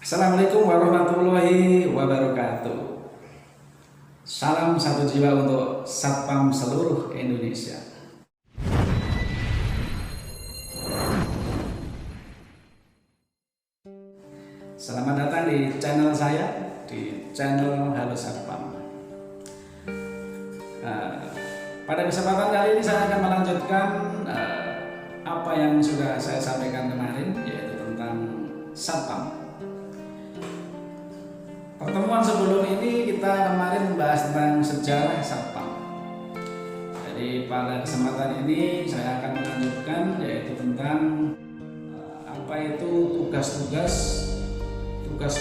Assalamualaikum warahmatullahi wabarakatuh. Salam satu jiwa untuk Satpam seluruh Indonesia. Selamat datang di channel saya, di channel Halo Satpam. Pada kesempatan kali ini saya akan melanjutkan apa yang sudah saya sampaikan kemarin, yaitu tentang Satpam. Pertemuan sebelum ini kita kemarin membahas tentang sejarah Satpam. Jadi pada kesempatan ini saya akan melanjutkan, yaitu tentang apa itu tugas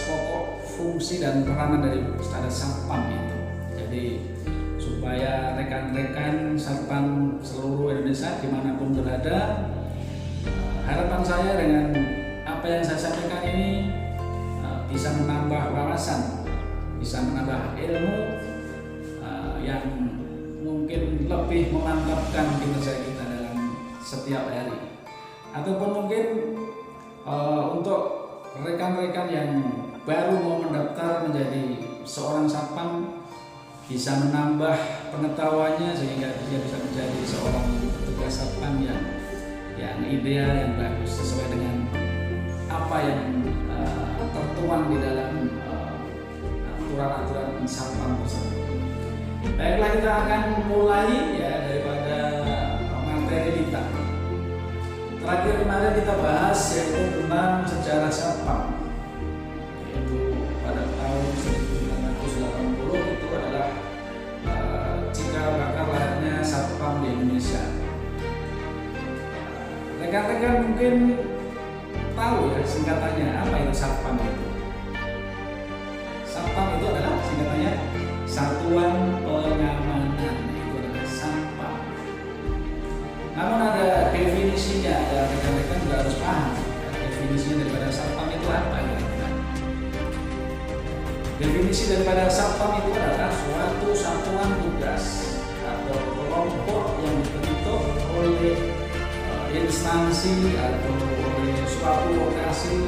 pokok, fungsi dan peranan dari Satpam itu. Jadi supaya rekan-rekan Satpam seluruh Indonesia dimanapun berada, harapan saya dengan apa yang saya sampaikan ini bisa menambah wawasan, bisa menambah ilmu yang mungkin lebih memantapkan kinerja kita dalam setiap hari. Ataupun mungkin untuk rekan-rekan yang baru mau mendaftar menjadi seorang Satpam, bisa menambah pengetahuannya sehingga dia bisa menjadi seorang petugas Satpam yang ideal, yang bagus, sesuai dengan apa yang tertuang di dalam aturan-aturan Satpam tersebut. Baiklah, kita akan mulai ya daripada materi kita. Terakhir kemarin kita bahas yaitu tentang sejarah Satpam, yaitu pada tahun 1980 itu adalah cikal bakal lahirnya Satpam di Indonesia. Rekan-rekan mungkin tahu ya singkatannya apa itu Satpam itu. Satpam itu adalah singkatannya Satuan Pengamanan, itu adalah Satpam. Namun ada definisinya, ya rekan-rekan juga harus paham definisinya daripada Satpam itu apa ya. Definisi daripada Satpam itu adalah suatu satuan tugas atau kelompok yang dibentuk oleh instansi atau oleh suatu lokasi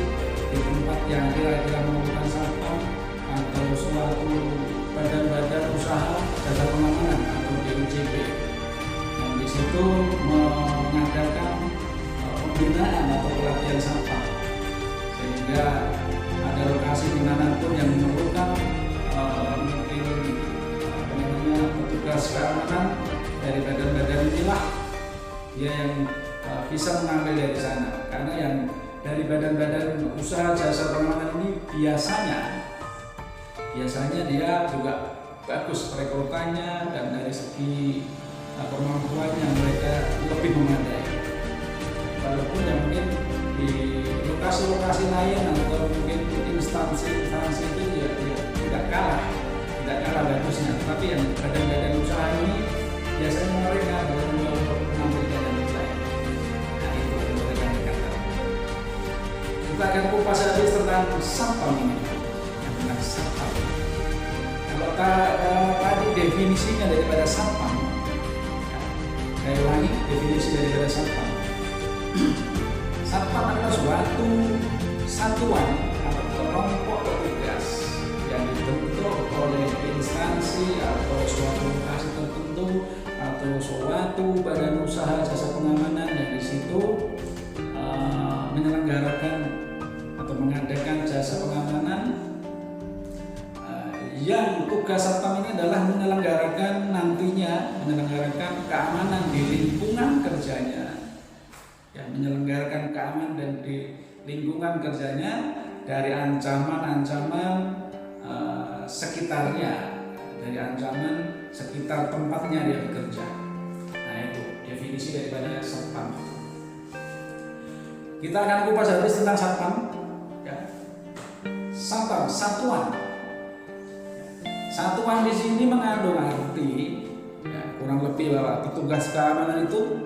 di tempat yang kira-kira memerlukan Satpam, atau suatu badan-badan usaha jasa pengamanan atau BUJP yang di situ mengadakan pembinaan atau pelatihan Satpam, sehingga ada lokasi di mana pun yang memerlukan mungkin petugas keamanan dari badan-badan inilah dia yang bisa mengambil dari sana. Karena yang dari badan-badan usaha jasa pengamanan ini biasanya dia juga bagus rekrutannya, dan dari segi kemampuannya mereka lebih memadai. Walaupun yang mungkin di lokasi-lokasi lain atau mungkin instansi itu ya tidak kalah bagusnya, tapi yang badan-badan usaha ini biasanya mereka menampilkan yang lain. Nah, itu yang mereka katakan. Kita akan kupas habis tentang Satpam ini. Tentang Satpam. Kalau tadi definisinya daripada Satpam, saya ulangi definisi daripada Satpam. Satpam adalah suatu satuan atau kelompok petugas yang dibentuk oleh instansi atau suatu lokasi tertentu atau suatu badan usaha jasa pengamanan yang di situ menyelenggarakan atau mengadakan jasa pengamanan, yang tugas Satpam ini adalah menyelenggarakan keamanan di lingkungan kerjanya, menyelenggarakan keamanan dan di lingkungan kerjanya dari ancaman-ancaman sekitarnya, dari ancaman sekitar tempatnya dia bekerja. Nah, itu definisi daripada Satpam. Kita akan kupas habis tentang Satpam. Ya. Satpam, satuan. Satuan di sini mengandung arti kurang lebih bahwa petugas keamanan itu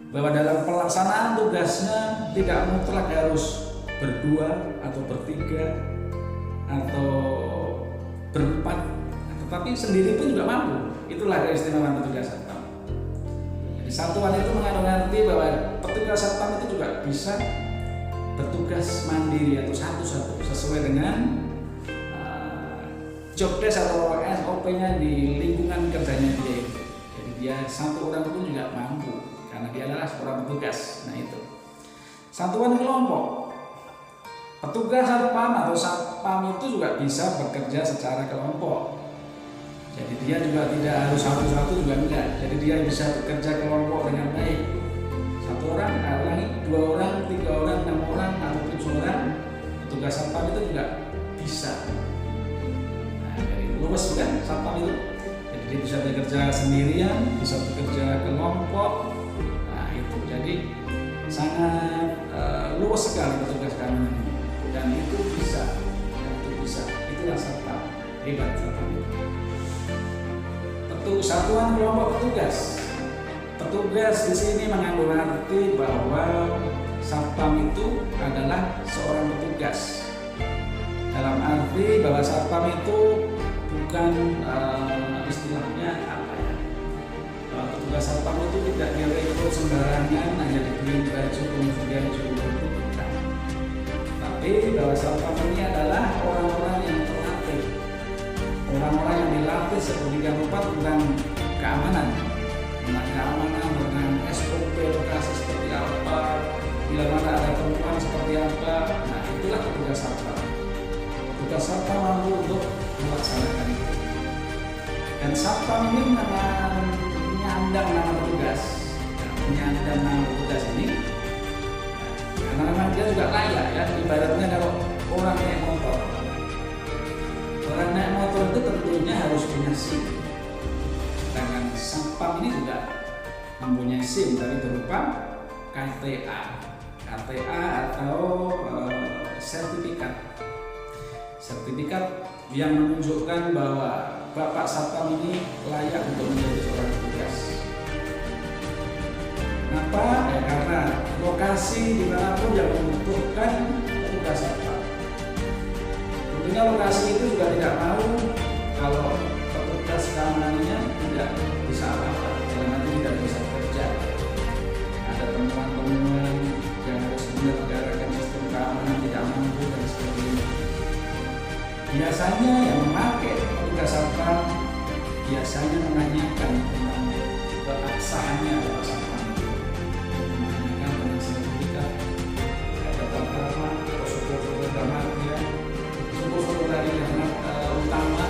bahwa dalam pelaksanaan tugasnya tidak mutlak harus berdua atau bertiga atau berempat, tetapi sendiri pun juga mampu. Itulah keistimewaan petugas Satpam. Jadi satuan itu mengandung arti bahwa petugas Satpam itu juga bisa bertugas mandiri atau satu-satu sesuai dengan job desk atau SOP-nya di lingkungan kerjanya dia itu. Jadi dia satu orang pun juga mampu karena dia adalah seorang petugas. Nah itu. Satuan kelompok. Petugas satpam atau satpam itu juga bisa bekerja secara kelompok. Jadi dia juga tidak harus satu-satu juga enggak. Jadi dia bisa bekerja kelompok dengan baik. Satu orang, dua orang, tiga orang, 6 orang atau 7 orang. Petugas satpam itu juga bisa. Luas kan satpam itu, jadi dia bisa bekerja sendirian, bisa bekerja kelompok. Nah itu jadi sangat luas sekali petugas keamanan ini, dan itu bisa, itulah satpam, hebat satpam itu. Satuan kelompok petugas. Petugas di sini mengandung arti bahwa satpam itu adalah seorang petugas. Dalam arti bahwa satpam itu bukan istilahnya apa ya, petugas satpam itu tidak direkrut sembarangan hanya diberi baju kemudian bukan, tapi bahwa satpam ini adalah orang-orang yang terlatih, orang-orang yang dilatih sedemikian rupa tentang keamanan, tentang SOP lokasi seperti apa, bila mana ada temuan seperti apa. Nah itulah petugas satpam. Petugas satpam mampu untuk melaksanakan itu. Dan satpam ini menyandang nama petugas, menyandang nama petugas ini, karena memang dia juga layak ya. Ibaratnya kalau orang naik motor, itu tentunya harus punya SIM. Sedangkan satpam ini juga mempunyai SIM, tapi berupa KTA atau sertifikat yang menunjukkan bahwa Bapak Satpam ini layak untuk menjadi seorang petugas. Kenapa? Ya karena lokasi dimanapun yang membutuhkan petugas satpam. Tentunya lokasi itu juga tidak mau kalau petugas keamanannya tidak bisa apa-apa, dalam arti tidak bisa bekerja. Ada temuan-temuan yang harus menyelenggarakan sistem keamanan tidak mampu dan sebagainya. Biasanya yang memakai petugas satpam biasanya menanyakan tentang keabsahannya Bapak Satpam, menanyakan tentang sertifikat, ada pertama, prosedur keamanan, prosedur dari yang utama,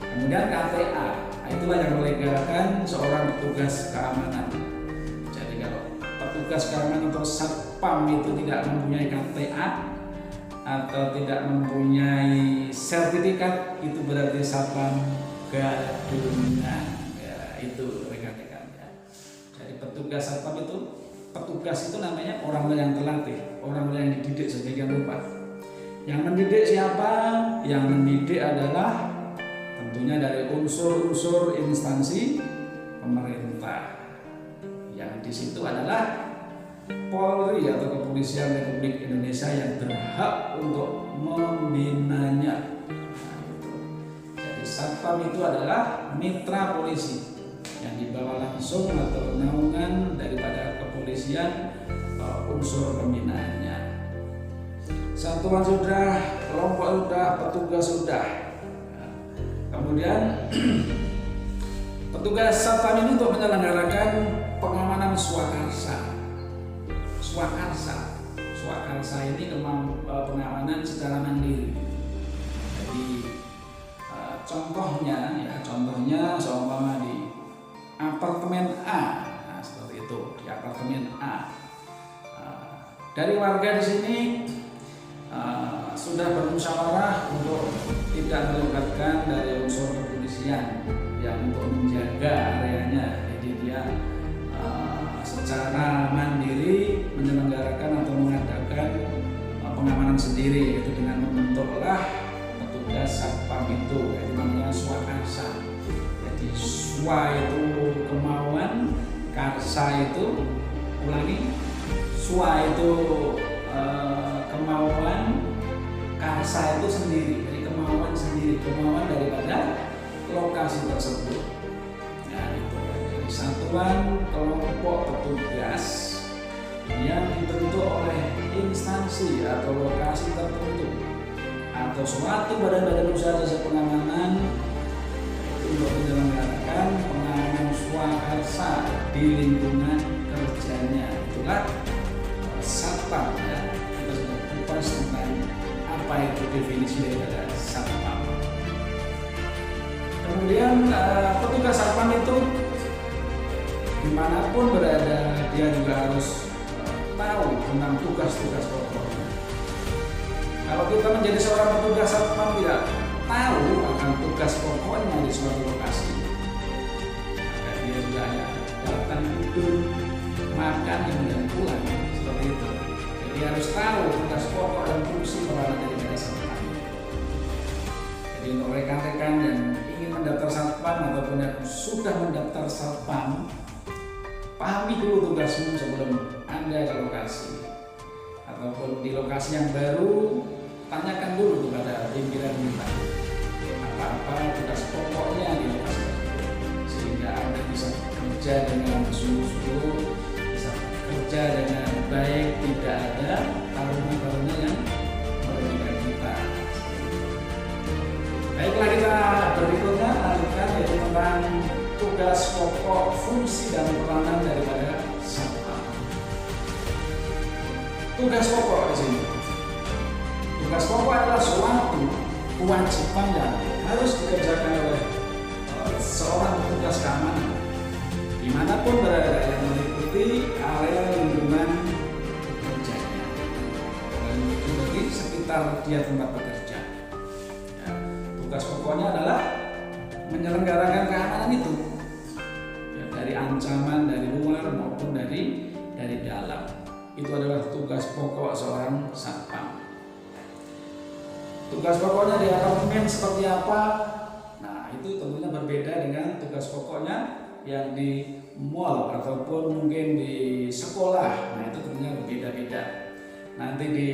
kemudian KTA. Itulah yang melegalkan seorang petugas keamanan. Jadi kalau petugas keamanan atau satpam itu tidak mempunyai KTA atau tidak mempunyai sertifikat, itu berarti satpam gadungan. Ya, itu rekan-rekan ya. Jadi petugas satpam petugas itu namanya orang yang terlatih, orang yang dididik sedemikian rupa. Yang mendidik siapa? Yang mendidik adalah tentunya dari unsur-unsur instansi pemerintah. Yang di situ adalah Polri atau Kepolisian Republik Indonesia yang berhak untuk membinanya. Nah, itu. Jadi satpam itu adalah mitra polisi yang dibawa langsung atau naungan daripada kepolisian, unsur pembinaannya. Satuan sudah, kelompok sudah, petugas sudah. Kemudian petugas satpam ini untuk menyelenggarakan pengamanan swakarsa. Swakarsa ini pengamanan secara mandiri. Jadi contohnya seumpama di apartemen A, nah, seperti itu di apartemen A. Dari warga di sini sudah bermusyawarah untuk tidak melibatkan dari unsur kepolisian yang untuk menjaga areanya. Jadi dia secara mandiri menyelenggarakan atau mengadakan pengamanan sendiri, yaitu dengan membentuklah petugas satpam itu, yaitu namanya swakarsa. Jadi swa itu kemauan, karsa itu swa itu kemauan, karsa itu sendiri, jadi kemauan daripada lokasi tersebut. Nah itu jadi satuan kelompok petugas yang dibentuk oleh instansi atau lokasi tertentu atau suatu badan-badan usaha jasa pengamanan untuk menyelenggarakan pengamanan swakarsa di lingkungan kerjanya. Itulah satpam ya. Kita sudah kupas tentang apa itu definisi daripada satpam. Kemudian petugas satpam itu dimanapun berada dia juga harus tahu tentang tugas-tugas pokoknya. Kalau kita menjadi seorang petugas satpam tidak tahu akan tugas pokoknya di suatu lokasi, maka dia juga hanya datang tidur, makan, kemudian pulang seperti itu. Jadi harus tahu tugas pokok dan fungsi peranan dari satpam. Jadi untuk rekan-rekan yang ingin mendaftar satpam ataupun yang sudah mendaftar satpam, pahami dulu tugasmu sebelum Anda ke lokasi, ataupun di lokasi yang baru tanyakan dulu kepada pimpinan kita apa tugas pokoknya di lokasi tersebut, sehingga Anda bisa bekerja dengan sungguh-sungguh, bisa bekerja dengan baik, tidak ada taruna-taruna yang merugikan kita. Baiklah, kita berikutnya lanjutkan yaitu tentang tugas pokok, fungsi dan peranan daripada satpam. Tugas pokok di sini. Tugas pokok adalah suatu kewajiban yang harus dikerjakan oleh seorang petugas keamanan dimanapun berada, yang meliputi area lingkungan kerjanya dan di sekitar dia tempat bekerja. Ya, tugas pokoknya adalah menyelenggarakan keamanan itu, ya, dari ancaman dari luar maupun dari dalam. Itu adalah tugas pokok seorang satpam. Tugas pokoknya di apartemen seperti apa? Nah, itu tentunya berbeda dengan tugas pokoknya yang di mall ataupun mungkin di sekolah. Nah, itu tentunya berbeda-beda. Nanti di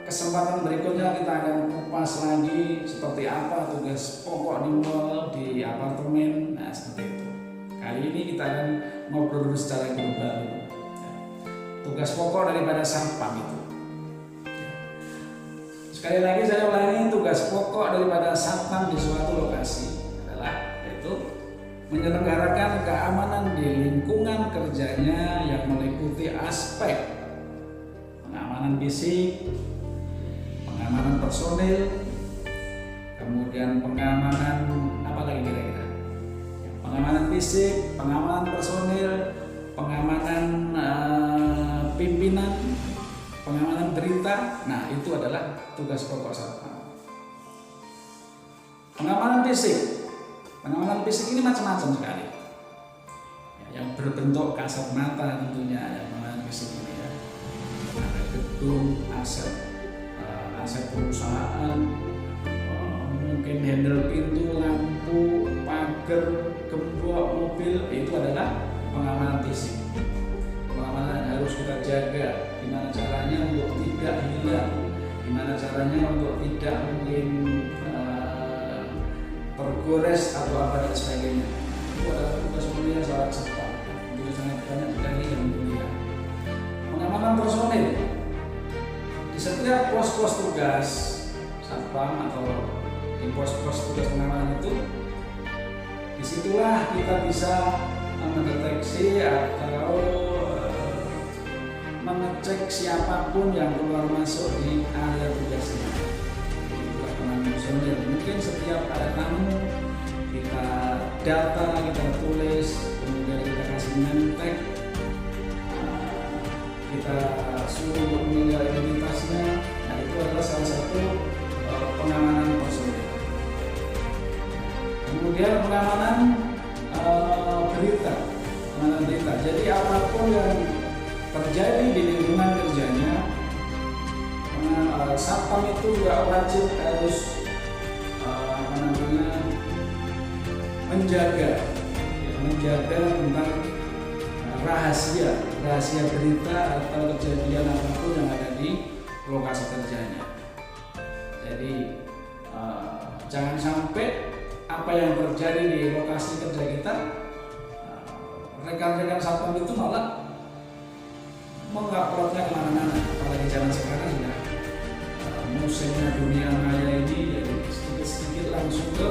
kesempatan berikutnya kita akan kupas lagi seperti apa tugas pokok di mall, di apartemen. Nah, seperti itu. Kali ini kita akan ngobrol secara global. Tugas pokok daripada satpam itu. Sekali lagi saya ulangi, tugas pokok daripada satpam di suatu lokasi adalah yaitu menyelenggarakan keamanan di lingkungan kerjanya yang meliputi aspek pengamanan fisik, pengamanan personil, kemudian pengamanan apa lagi kira-kira? Pengamanan fisik, pengamanan personil, pengamanan pimpinan, pengamanan berita. Nah, itu adalah tugas pokok satpam. Pengamanan fisik. Pengamanan fisik ini macam-macam sekali. Ya, yang berbentuk kasat mata tentunya yang pengamanan fisik ini ya. Ada gedung, aset perusahaan, mungkin handle pintu, lampu, pagar, gembok mobil, itu adalah pengamanan fisik. Pengamanan yang harus kita jaga. Gimana caranya untuk tidak hilang, gimana caranya untuk tidak mungkin tergores atau apa dan sebagainya. Itu adalah tugas mulia seorang satpam. Itu sangat banyak sekali yang mulia. Pengamanan personil. Di setiap pos-pos tugas satpam atau di pos-pos tugas pengamanan itu, disitulah kita bisa mendeteksi atau mengecek siapapun yang keluar masuk di area tugasnya. Mungkin setiap ada tamu kita data, kita tulis, kemudian kita kasih name-tag, kita suruh untuk meninggal identitasnya. Nah, itu adalah salah satu pengamanan personil. Kemudian pengamanan berita. Jadi apapun yang terjadi di lingkungan kerjanya, satpam itu juga wajib harus menjaga tentang rahasia berita atau kejadian apapun yang ada di lokasi kerjanya. Jadi jangan sampai apa yang terjadi di lokasi kerja kita, rekan-rekan satpam itu malah menguploadnya kemana-mana, apalagi zaman sekarang ya musimnya dunia maya ini, jadi sedikit-sedikit langsung ke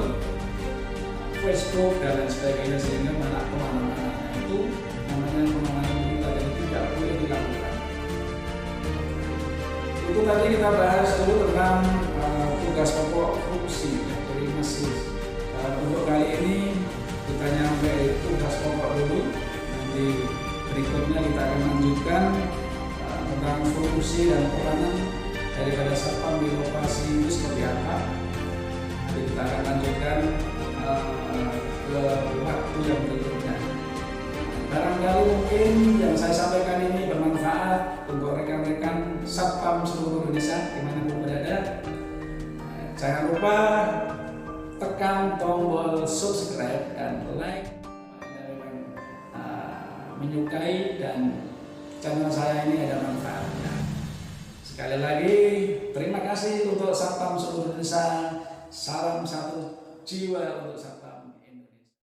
Facebook dan lain sebagainya, sehingga malah kemana-mana. Itu namanya pemahaman kita, jadi tidak boleh dilakukan. Itu tadi kita bahas dulu tentang tugas pokok fungsi. Jadi masih untuk kali ini kita nyampe tugas pokok dulu. Nanti berikutnya kita akan lanjutkan tentang fungsi dan peranan daripada satpam di lokasi itu seperti apa. Nanti kita akan lanjutkan ke waktu yang berikutnya. Barangkali mungkin yang saya sampaikan ini bermanfaat untuk rekan-rekan satpam seluruh Indonesia dimanapun berada. Jangan lupa tekan tombol subscribe dan like, menyukai, dan channel saya ini ada manfaatnya. Sekali lagi terima kasih untuk satpam seluruh Indonesia. Salam satu jiwa untuk satpam.